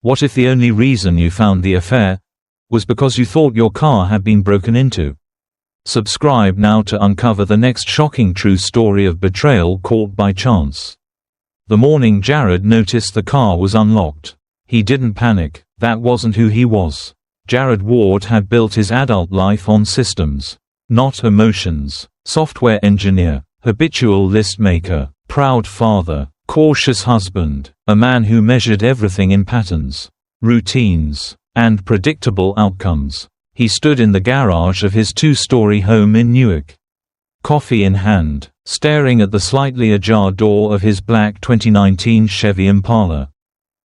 What if the only reason you found the affair was because you thought your car had been broken into? Subscribe now to uncover the next shocking true story of betrayal caught by chance. The morning Jared noticed the car was unlocked, he didn't panic. That wasn't who he was. Jared Ward had built his adult life on systems, not emotions. Software engineer, habitual list maker, proud father, cautious husband, a man who measured everything in patterns, routines, and predictable outcomes. He stood in the garage of his two-story home in Newark, coffee in hand, staring at the slightly ajar door of his black 2019 Chevy Impala.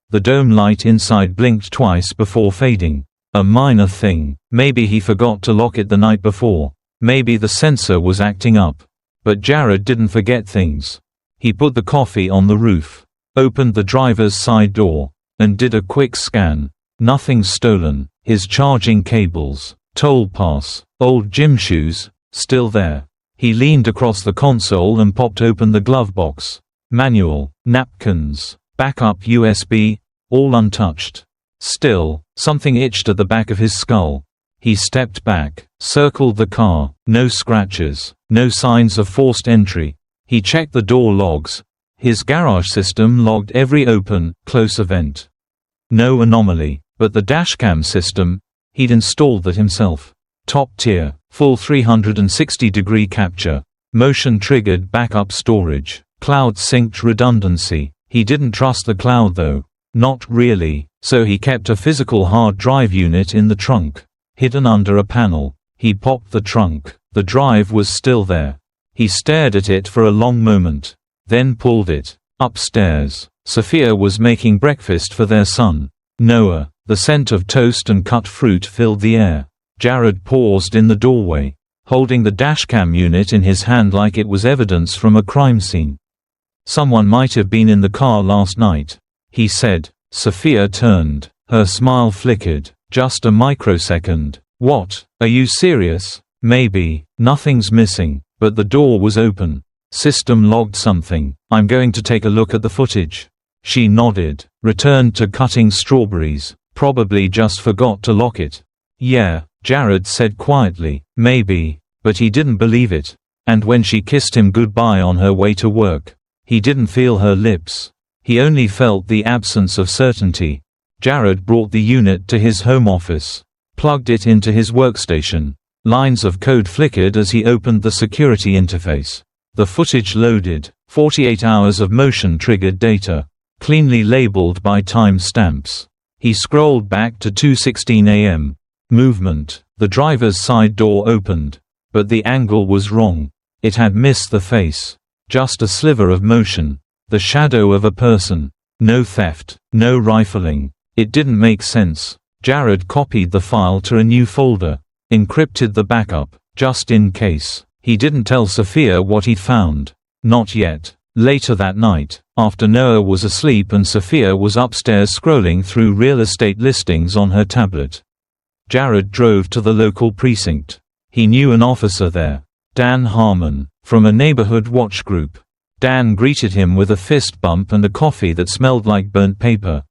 The dome light inside blinked twice before fading. A minor thing. Maybe he forgot to lock it the night before. Maybe the sensor was acting up. But Jared didn't forget things. He put the coffee on the roof, opened the driver's side door, and did a quick scan. Nothing stolen. His charging cables, toll pass, old gym shoes, still there. He leaned across the console and popped open the glove box. Manual, napkins, backup USB, all untouched. Still, something itched at the back of his skull. He stepped back, circled the car. No scratches, no signs of forced entry. He checked the door logs. His garage system logged every open, close event. No anomaly. But the Dashcam system, he'd installed that himself. Top tier, full 360-degree capture, motion-triggered backup storage, cloud-synced redundancy. He didn't trust the cloud though. Not really, so he kept a physical hard drive unit in the trunk, hidden under a panel. He popped the trunk. The drive was still there. He stared at it for a long moment, then pulled it. Upstairs, Sophia was making breakfast for their son, Noah. The scent of toast and cut fruit filled the air. Jared paused in the doorway, holding the Dashcam unit in his hand like it was evidence from a crime scene. Someone might have been in the car last night, he said. Sophia turned. Her smile flickered. Just a microsecond. What? Are you serious? Maybe. Nothing's missing. But the door was open. System logged something. I'm going to take a look at the footage. She nodded. Returned to cutting strawberries. Probably just forgot to lock it. Yeah, Jared said quietly. Maybe. But he didn't believe it. And when she kissed him goodbye on her way to work, he didn't feel her lips. He only felt the absence of certainty. Jared brought the unit to his home office, plugged it into his workstation. Lines of code flickered as he opened the security interface. The footage loaded. 48 hours of motion-triggered data, cleanly labeled by time stamps. He scrolled back to 2:16 a.m. Movement. The driver's side door opened. But the angle was wrong. It had missed the face. Just a sliver of motion. The shadow of a person. No theft. No rifling. It didn't make sense. Jared copied the file to a new folder. Encrypted the backup, just in case. He didn't tell Sophia what he'd found. Not yet. Later that night, after Noah was asleep and Sophia was upstairs scrolling through real estate listings on her tablet, Jared drove to the local precinct. He knew an officer there, Dan Harmon, from a neighborhood watch group. Dan greeted him with a fist bump and a coffee that smelled like burnt paper.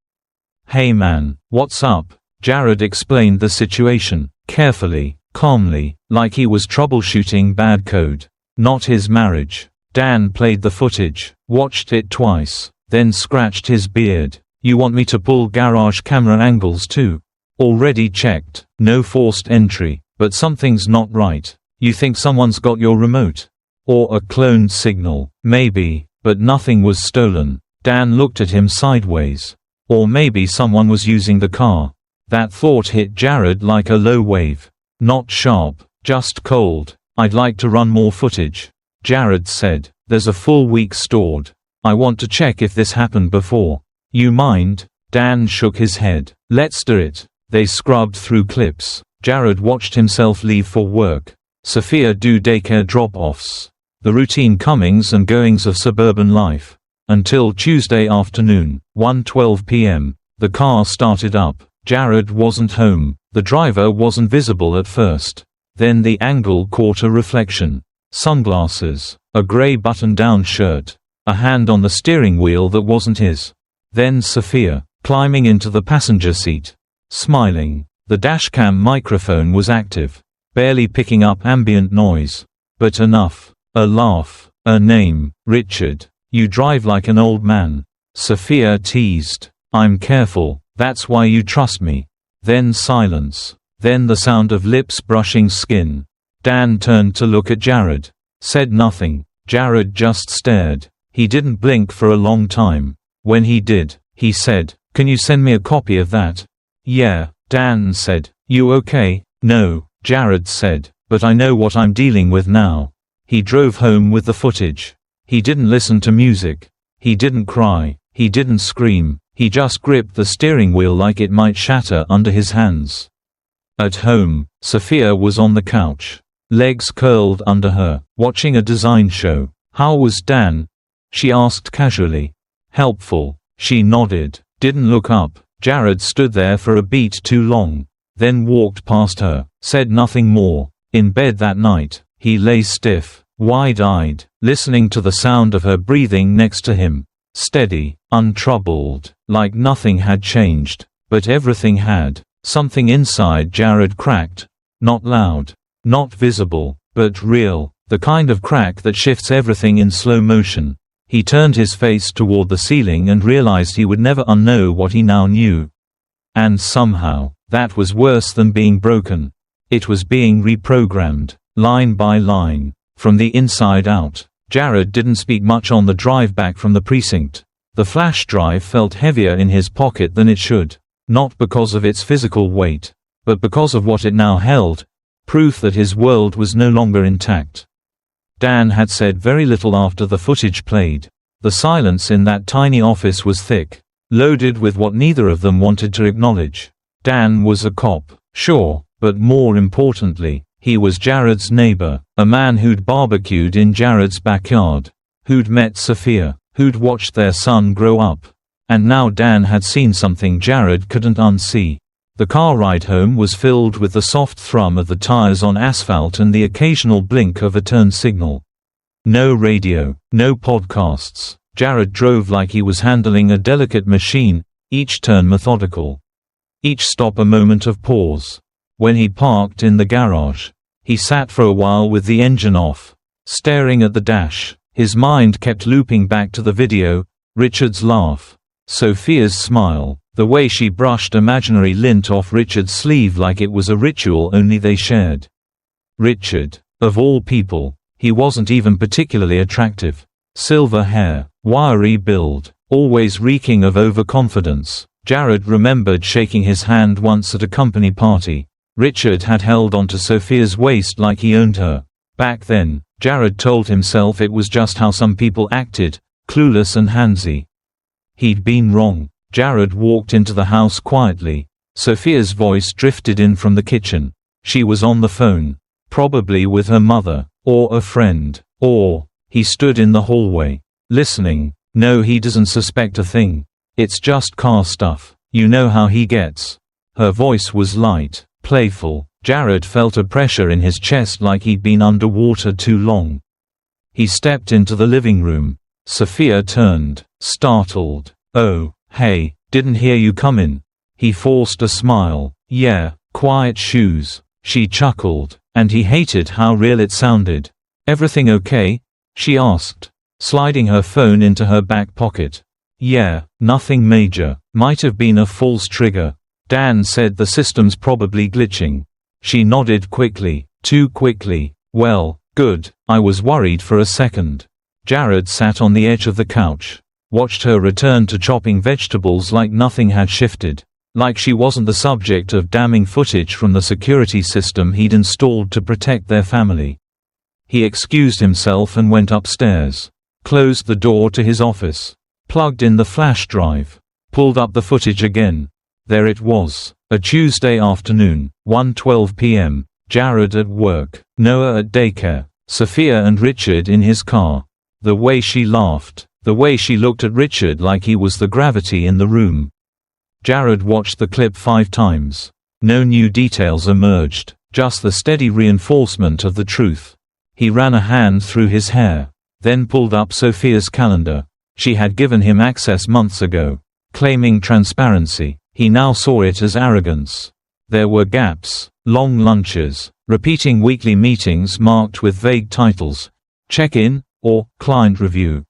Hey man, what's up? Jared explained the situation, carefully, calmly, like he was troubleshooting bad code, not his marriage. Dan played the footage, watched it twice, then scratched his beard. You want me to pull garage camera angles too? Already checked. No forced entry. But something's not right. You think someone's got your remote? Or a cloned signal? Maybe, but nothing was stolen. Dan looked at him sideways. Or maybe someone was using the car. That thought hit Jared like a low wave. Not sharp, just cold. I'd like to run more footage, Jared said. There's a full week stored. I want to check if this happened before. You mind? Dan shook his head. Let's do it. They scrubbed through clips. Jared watched himself leave for work. Sophia do daycare drop-offs. The routine comings and goings of suburban life. Until Tuesday afternoon, 1:12 p.m. The car started up. Jared wasn't home. The driver wasn't visible at first. Then the angle caught a reflection. Sunglasses, a gray button-down shirt, a hand on the steering wheel that wasn't his. Then Sophia. climbing into the passenger seat. Smiling. The dashcam microphone was active, barely picking up ambient noise. But enough. A laugh. A name. Richard. You drive like an old man. Sophia teased. I'm careful, that's why you trust me. Then silence. Then the sound of lips brushing skin. Dan turned to look at Jared. Said nothing. Jared just stared. He didn't blink for a long time. When he did, he said, "Can you send me a copy of that?" "Yeah," Dan said. "You okay?" "No," Jared said, "but I know what I'm dealing with now." He drove home with the footage. He didn't listen to music. He didn't cry. He didn't scream. He just gripped the steering wheel like it might shatter under his hands. At home, Sophia was on the couch, legs curled under her, watching a design show. "How was Dan?" she asked casually. "Helpful." She nodded, didn't look up. Jared stood there for a beat too long, then walked past her, said nothing more. In bed that night, he lay stiff, wide-eyed, listening to the sound of her breathing next to him. Steady, untroubled, like nothing had changed. But everything had. Something inside Jared cracked. Not loud, not visible, but real, the kind of crack that shifts everything in slow motion. He turned his face toward the ceiling and realized he would never unknow what he now knew. And somehow, that was worse than being broken. It was being reprogrammed, line by line, from the inside out. Jared didn't speak much on the drive back from the precinct. The flash drive felt heavier in his pocket than it should, not because of its physical weight, but because of what it now held, proof that his world was no longer intact. Dan had said very little after the footage played. The silence in that tiny office was thick, loaded with what neither of them wanted to acknowledge. Dan was a cop, sure, but more importantly, he was Jared's neighbor, a man who'd barbecued in Jared's backyard, who'd met Sophia, who'd watched their son grow up. And now Dan had seen something Jared couldn't unsee. The car ride home was filled with the soft thrum of the tires on asphalt and the occasional blink of a turn signal. No radio, no podcasts. Jared drove like he was handling a delicate machine, each turn methodical. Each stop a moment of pause. When he parked in the garage, he sat for a while with the engine off, staring at the dash. His mind kept looping back to the video, Richard's laugh, Sophia's smile, the way she brushed imaginary lint off Richard's sleeve like it was a ritual only they shared. Richard, of all people, he wasn't even particularly attractive. Silver hair, wiry build, always reeking of overconfidence. Jared remembered shaking his hand once at a company party. Richard had held onto Sophia's waist like he owned her. Back then, Jared told himself it was just how some people acted, clueless and handsy. He'd been wrong. Jared walked into the house quietly. Sophia's voice drifted in from the kitchen. She was on the phone. Probably with her mother, or a friend, or… He stood in the hallway, listening. No, he doesn't suspect a thing. It's just car stuff. You know how he gets. Her voice was light, playful. Jared felt a pressure in his chest like he'd been underwater too long. He stepped into the living room. Sophia turned, startled. "Oh, hey, didn't hear you come in." He forced a smile. "Yeah, quiet shoes." She chuckled, and he hated how real it sounded. "Everything okay?" she asked, sliding her phone into her back pocket. "Yeah, nothing major. Might have been a false trigger. Dan said the system's probably glitching." She nodded quickly, too quickly. "Well, good, I was worried for a second." Jared sat on the edge of the couch, watched her return to chopping vegetables like nothing had shifted, like she wasn't the subject of damning footage from the security system he'd installed to protect their family. He excused himself and went upstairs, closed the door to his office, plugged in the flash drive, pulled up the footage again. There it was, a Tuesday afternoon, 1:12 p.m., Jared at work, Noah at daycare, Sophia and Richard in his car. The way she laughed, the way she looked at Richard like he was the gravity in the room. Jared watched the clip 5 times. No new details emerged, just the steady reinforcement of the truth. He ran a hand through his hair, then pulled up Sophia's calendar. She had given him access months ago. claiming transparency. He now saw it as arrogance. There were gaps, long lunches, repeating weekly meetings marked with vague titles, check-in, or client review.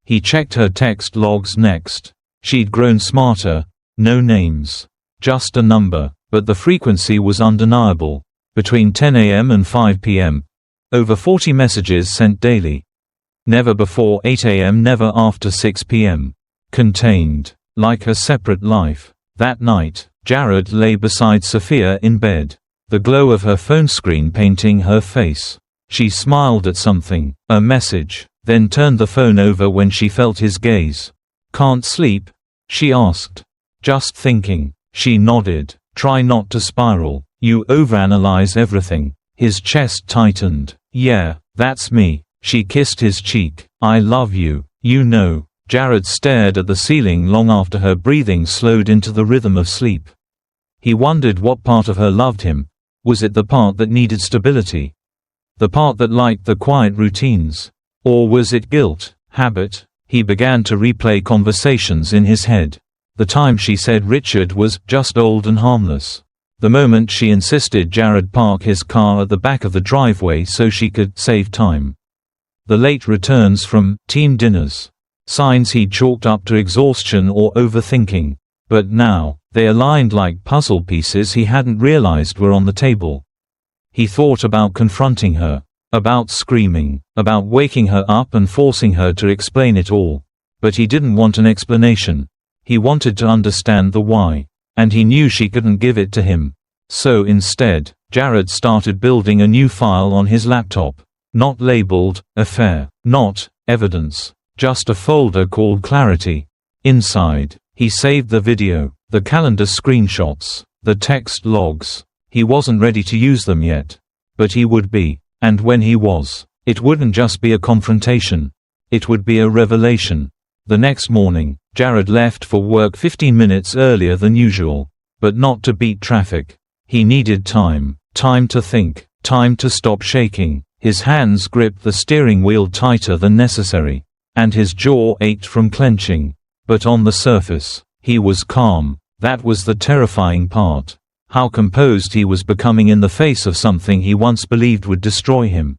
He checked her text logs next. She'd grown smarter, no names. Just a number, but the frequency was undeniable. Between 10 a.m. and 5 p.m. Over 40 messages sent daily. Never before 8 a.m., never after 6 p.m. Contained, like a separate life. That night, Jared lay beside Sophia in bed, the glow of her phone screen painting her face. She smiled at something, a message, then turned the phone over when she felt his gaze. "Can't sleep?" she asked. "Just thinking." She nodded. "Try not to spiral. You overanalyze everything." His chest tightened. "Yeah, that's me." She kissed his cheek. "I love you, you know." Jared stared at the ceiling long after her breathing slowed into the rhythm of sleep. He wondered what part of her loved him. Was it the part that needed stability? The part that liked the quiet routines? Or was it guilt, habit? He began to replay conversations in his head. The time she said Richard was just old and harmless. The moment she insisted Jared park his car at the back of the driveway so she could save time. The late returns from team dinners. Signs he'd chalked up to exhaustion or overthinking. But now, they aligned like puzzle pieces he hadn't realized were on the table. He thought about confronting her, about screaming, about waking her up and forcing her to explain it all. But he didn't want an explanation. He wanted to understand the why. And he knew she couldn't give it to him. So instead, Jared started building a new file on his laptop. Not labeled affair, not evidence, just a folder called Clarity. Inside, he saved the video, the calendar screenshots, the text logs. He wasn't ready to use them yet. But he would be. And when he was, it wouldn't just be a confrontation. It would be a revelation. The next morning, Jared left for work 15 minutes earlier than usual. But not to beat traffic. He needed time. Time to think. Time to stop shaking. His hands gripped the steering wheel tighter than necessary. And his jaw ached from clenching. But on the surface, he was calm. That was the terrifying part. How composed he was becoming in the face of something he once believed would destroy him.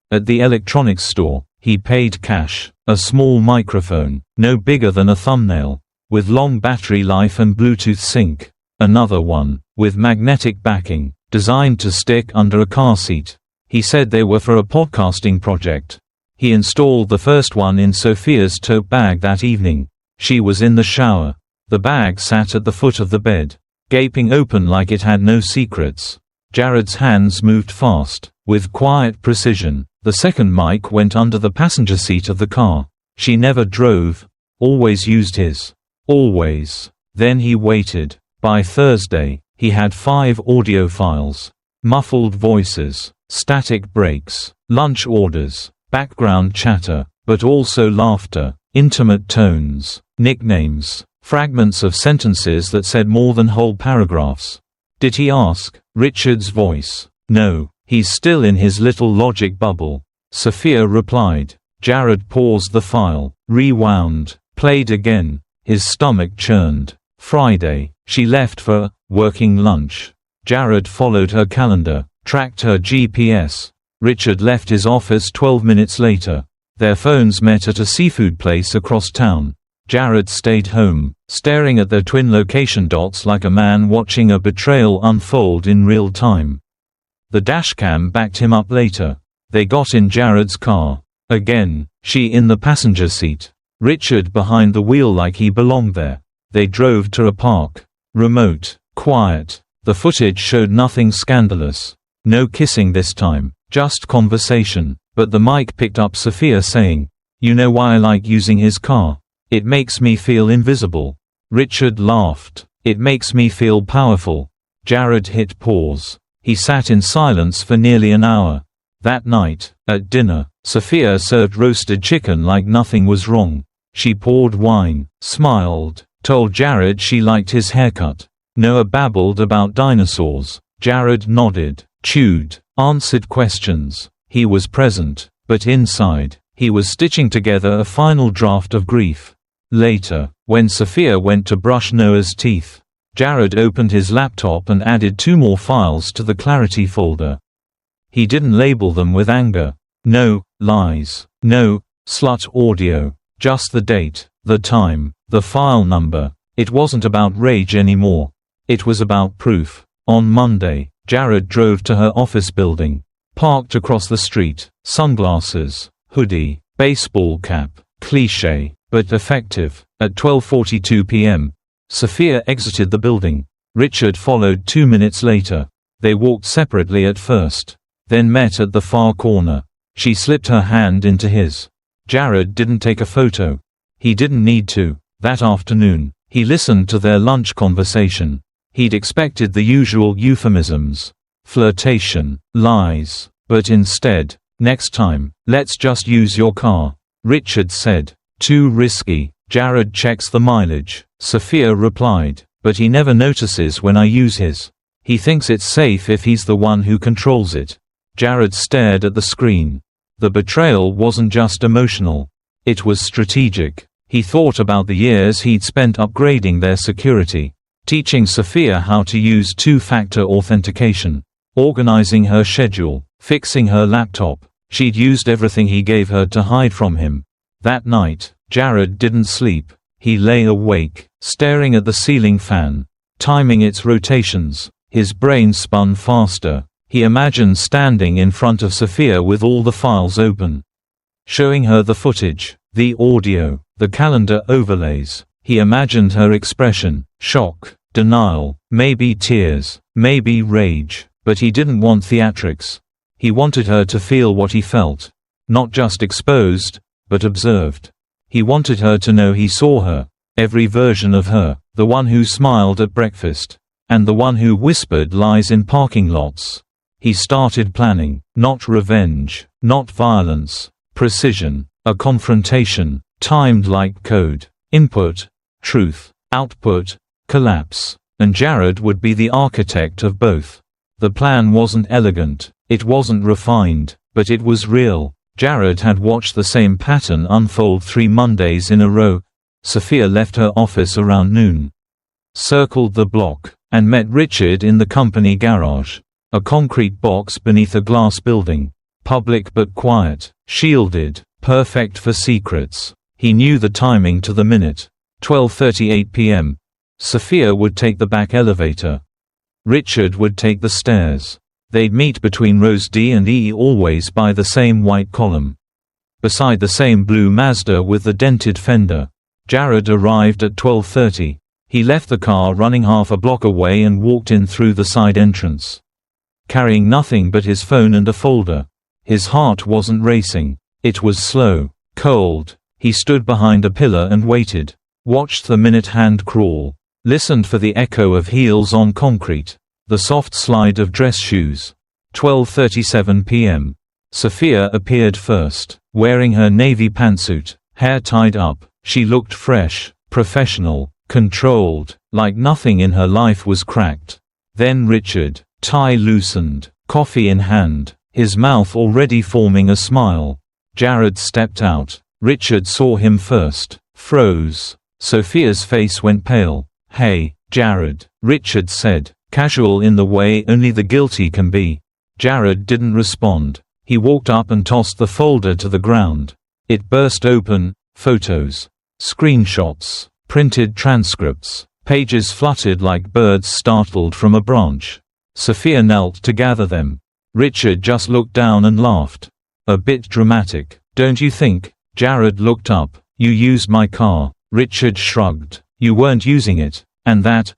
At the electronics store, he paid cash. A small microphone, no bigger than a thumbnail, with long battery life and Bluetooth sync. Another one, with magnetic backing, designed to stick under a car seat. He said they were for a podcasting project. He installed the first one in Sophia's tote bag that evening. She was in the shower. The bag sat at the foot of the bed, gaping open like it had no secrets. Jared's hands moved fast, with quiet precision. The second mic went under the passenger seat of the car. She never drove, always used his. Always. Then he waited. By Thursday, he had 5 audio files. Muffled voices, static breaks, lunch orders, background chatter, but also laughter, intimate tones, nicknames, fragments of sentences that said more than whole paragraphs. Did he ask? Richard's voice. No. He's still in his little logic bubble. Sophia replied. Jared paused the file, rewound, played again. His stomach churned. Friday, she left for working lunch. Jared followed her calendar, tracked her GPS. Richard left his office 12 minutes later. Their phones met at a seafood place across town. Jared stayed home, staring at their twin location dots like a man watching a betrayal unfold in real time. The dashcam backed him up later. They got in Jared's car. Again, she in the passenger seat. Richard behind the wheel like he belonged there. They drove to a park. Remote, quiet. The footage showed nothing scandalous. No kissing this time, just conversation. But the mic picked up Sophia saying, "You know why I like using his car? It makes me feel invisible." Richard laughed. "It makes me feel powerful." Jared hit pause. He sat in silence for nearly an hour. That night, at dinner, Sophia served roasted chicken like nothing was wrong. She poured wine, smiled, told Jared she liked his haircut. Noah babbled about dinosaurs. Jared nodded, chewed, answered questions. He was present, but inside, he was stitching together a final draft of grief. Later, When Sophia went to brush Noah's teeth, Jared opened his laptop and added 2 more files to the clarity folder. He didn't label them with anger. No lies. No slut audio. Just the date, the time, the file number. It wasn't about rage anymore. It was about proof. On Monday, Jared drove to her office building. Parked across the street, sunglasses, hoodie, baseball cap, cliché, but effective. At 12:42 p.m., Sophia exited the building. Richard followed 2 minutes later. They walked separately at first, then met at the far corner. She slipped her hand into his. Jared didn't take a photo. He didn't need to. That afternoon, he listened to their lunch conversation. He'd expected the usual euphemisms. Flirtation, lies, but instead, next time, let's just use your car. Richard said. Too risky. Jared checks the mileage, Sophia replied, but he never notices when I use his. He thinks it's safe if he's the one who controls it. Jared stared at the screen. The betrayal wasn't just emotional. It was strategic. He thought about the years he'd spent upgrading their security, teaching Sophia how to use 2-factor authentication, organizing her schedule, fixing her laptop. She'd used everything he gave her to hide from him. That night, Jared didn't sleep. He lay awake, staring at the ceiling fan, timing its rotations. His brain spun faster. He imagined standing in front of Sophia with all the files open, showing her the footage, the audio, the calendar overlays. He imagined her expression, shock, denial, maybe tears, maybe rage, but he didn't want theatrics. He wanted her to feel what he felt. Not just exposed, but observed. He wanted her to know he saw her, every version of her, the one who smiled at breakfast, and the one who whispered lies in parking lots. He started planning, not revenge, not violence, precision, a confrontation, timed like code, input, truth, output, collapse, and Jared would be the architect of both. The plan wasn't elegant, it wasn't refined, but it was real. Jared had watched the same pattern unfold 3 Mondays in a row. Sophia left her office around noon, circled the block, and met Richard in the company garage. A concrete box beneath a glass building. Public but quiet, shielded, perfect for secrets. He knew the timing to the minute. 12:38 p.m. Sophia would take the back elevator. Richard would take the stairs. They'd meet between rows D and E, always by the same white column, beside the same blue Mazda with the dented fender. Jared arrived at 12:30. He left the car running half a block away and walked in through the side entrance, carrying nothing but his phone and a folder. His heart wasn't racing. It was slow, cold. He stood behind a pillar and waited, watched the minute hand crawl, listened for the echo of heels on concrete, the soft slide of dress shoes. 12:37 p.m. Sophia appeared first, wearing her navy pantsuit, hair tied up. She looked fresh, professional, controlled, like nothing in her life was cracked. Then Richard, tie loosened, coffee in hand, his mouth already forming a smile. Jared stepped out. Richard saw him first, froze. Sophia's face went pale. "Hey, Jared," Richard said, casual in the way only the guilty can be. Jared didn't respond. He walked up and tossed the folder to the ground. It burst open. Photos, screenshots, printed transcripts. Pages fluttered like birds startled from a branch. Sophia knelt to gather them. Richard just looked down and laughed. "A bit dramatic, don't you think?" Jared looked up. "You used my car." Richard shrugged. "You weren't using it. And that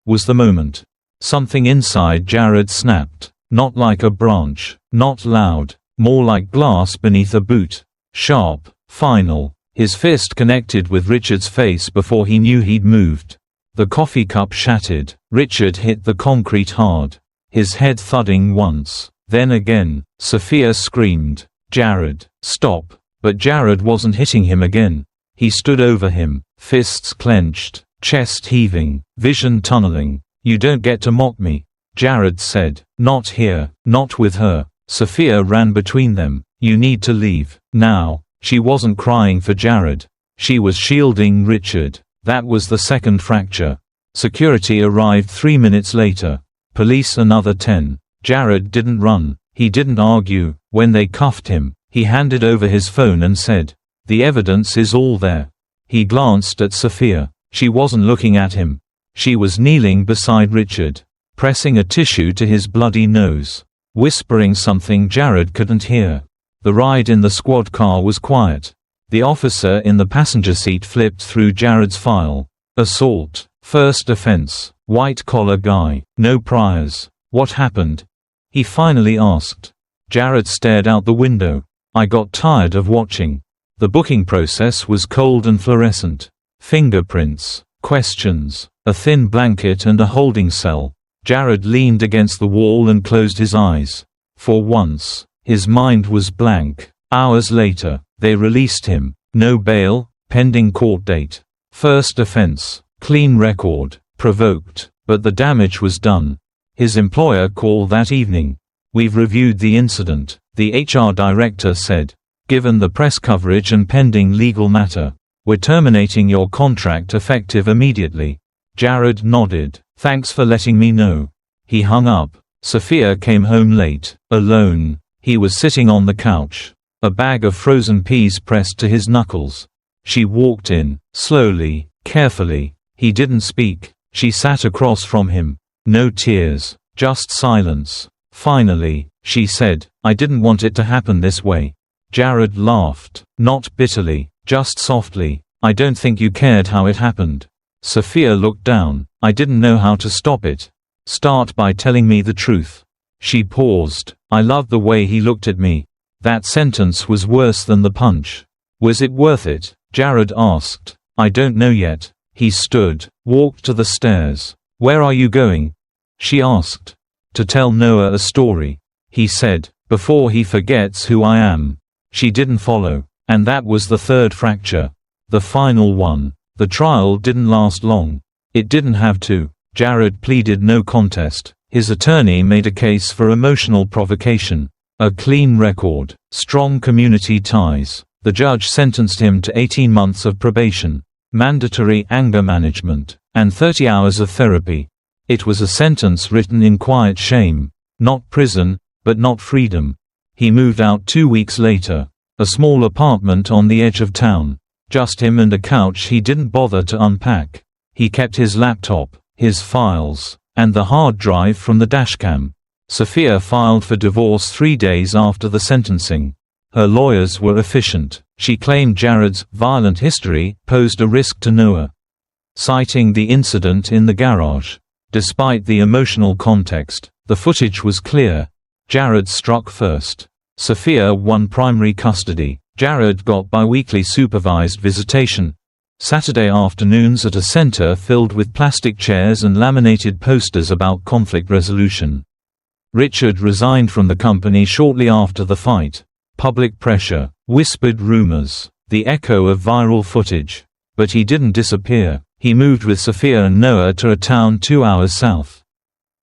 was the moment." Something inside Jared snapped. Not like a branch, not loud, more like glass beneath a boot. Sharp, final. His fist connected with Richard's face before he knew he'd moved. The coffee cup shattered. Richard hit the concrete hard, his head thudding once, then again. Sophia screamed, "Jared, stop!" But Jared wasn't hitting him again. He stood over him, fists clenched, chest heaving, vision tunneling. "You don't get to mock me," Jared said. "Not here, not with her." Sophia ran between them. "You need to leave, now." She wasn't crying for Jared. She was shielding Richard. That was the second fracture. Security arrived 3 minutes later. Police another 10. Jared didn't run. He didn't argue. When they cuffed him, he handed over his phone and said, "The evidence is all there." He glanced at Sophia. She wasn't looking at him. She was kneeling beside Richard, pressing a tissue to his bloody nose, whispering something Jared couldn't hear. The ride in the squad car was quiet. The officer in the passenger seat flipped through Jared's file. Assault. First offense. White-collar guy. No priors. What happened? He finally asked. Jared stared out the window. I got tired of watching. The booking process was cold and fluorescent. Fingerprints. Questions. A thin blanket and a holding cell. Jared leaned against the wall and closed his eyes. For once, his mind was blank. Hours later, they released him. No bail, pending court date. First offense. Clean record. Provoked. But the damage was done. His employer called that evening. We've reviewed the incident, the HR director said. Given the press coverage and pending legal matter, we're terminating your contract effective immediately. Jared nodded. Thanks for letting me know. He hung up. Sophia came home late, alone. He was sitting on the couch, a bag of frozen peas pressed to his knuckles. She walked in, slowly, carefully. He didn't speak. She sat across from him. No tears, just silence. Finally, she said, I didn't want it to happen this way. Jared laughed, not bitterly, just softly. I don't think you cared how it happened. Sophia looked down. I didn't know how to stop it. Start by telling me the truth. She paused. I loved the way he looked at me. That sentence was worse than the punch. Was it worth it? Jared asked. I don't know yet. He stood, walked to the stairs. Where are you going? She asked. To tell Noah a story. He said, before he forgets who I am. She didn't follow. And that was the third fracture. The final one. The trial didn't last long. It didn't have to. Jared pleaded no contest. His attorney made a case for emotional provocation. A clean record. Strong community ties. The judge sentenced him to 18 months of probation, mandatory anger management, and 30 hours of therapy. It was a sentence written in quiet shame. Not prison, but not freedom. He moved out 2 weeks later. A small apartment on the edge of town. Just him and a couch he didn't bother to unpack. He kept his laptop, his files, and the hard drive from the dashcam. Sophia filed for divorce 3 days after the sentencing. Her lawyers were efficient. She claimed Jared's violent history posed a risk to Noah, citing the incident in the garage. Despite the emotional context, the footage was clear. Jared struck first. Sophia won primary custody. Jared got biweekly supervised visitation. Saturday afternoons at a center filled with plastic chairs and laminated posters about conflict resolution. Richard resigned from the company shortly after the fight. Public pressure, whispered rumors, the echo of viral footage. But he didn't disappear. He moved with Sophia and Noah to a town 2 hours south.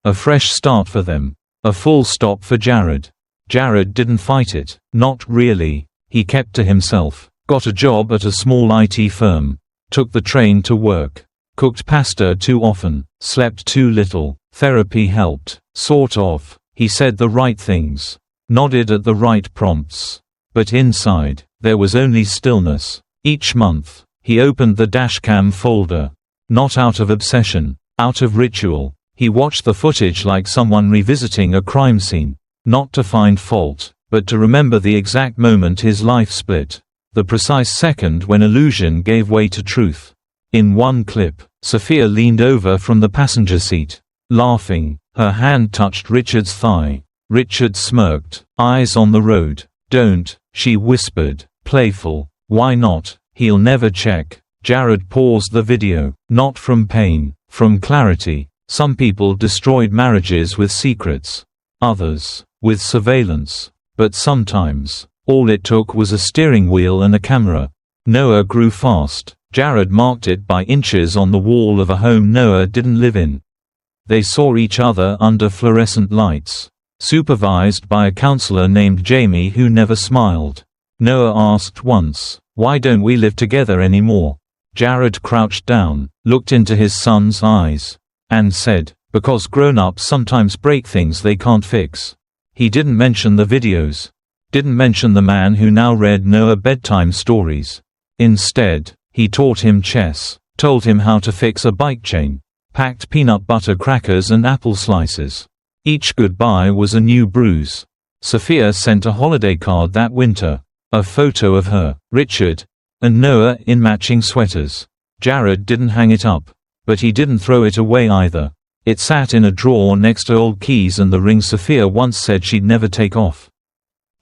A fresh start for them. A full stop for Jared. Jared didn't fight it. Not really. He kept to himself. Got a job at a small IT firm. Took the train to work. Cooked pasta too often. Slept too little. Therapy helped. Sort of. He said the right things. Nodded at the right prompts. But inside, there was only stillness. Each month, he opened the dashcam folder. Not out of obsession. Out of ritual. He watched the footage like someone revisiting a crime scene. Not to find fault, but to remember the exact moment his life split. The precise second when illusion gave way to truth. In one clip, Sophia leaned over from the passenger seat, laughing. Her hand touched Richard's thigh. Richard smirked, eyes on the road. Don't, she whispered, playful. Why not? He'll never check. Jared paused the video. Not from pain, from clarity. Some people destroyed marriages with secrets. Others, with surveillance. But sometimes, all it took was a steering wheel and a camera. Noah grew fast. Jared marked it by inches on the wall of a home Noah didn't live in. They saw each other under fluorescent lights, supervised by a counselor named Jamie who never smiled. Noah asked once, Why don't we live together anymore? Jared crouched down, looked into his son's eyes, and said, because grown-ups sometimes break things they can't fix. He didn't mention the videos. Didn't mention the man who now read Noah bedtime stories. Instead, he taught him chess, told him how to fix a bike chain, packed peanut butter crackers and apple slices. Each goodbye was a new bruise. Sophia sent a holiday card that winter. A photo of her, Richard, and Noah in matching sweaters. Jared didn't hang it up. But he didn't throw it away either. It sat in a drawer next to old keys and the ring Sophia once said she'd never take off.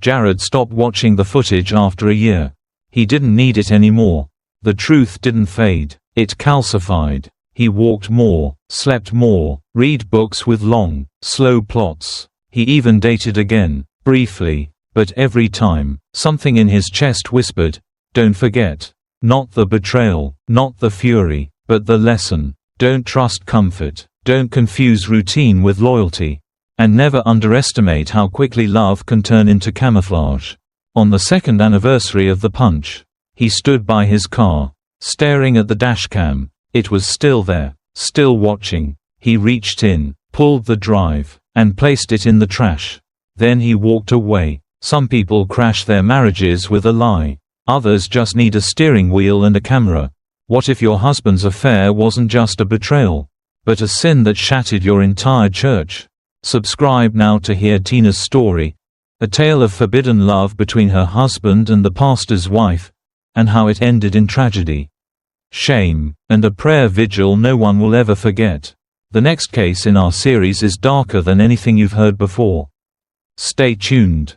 Jared stopped watching the footage after a year. He didn't need it anymore. The truth didn't fade. It calcified. He walked more, slept more, read books with long, slow plots. He even dated again, briefly. But every time, something in his chest whispered, don't forget. Not the betrayal, not the fury, but the lesson. Don't trust comfort. Don't confuse routine with loyalty. And never underestimate how quickly love can turn into camouflage. On the second anniversary of the punch, he stood by his car, staring at the dashcam. It was still there, still watching. He reached in, pulled the drive, and placed it in the trash. Then he walked away. Some people crash their marriages with a lie. Others just need a steering wheel and a camera. What if your husband's affair wasn't just a betrayal, but a sin that shattered your entire church? Subscribe now to hear Tina's story, a tale of forbidden love between her husband and the pastor's wife, and how it ended in tragedy, shame, and a prayer vigil no one will ever forget. The next case in our series is darker than anything you've heard before. Stay tuned.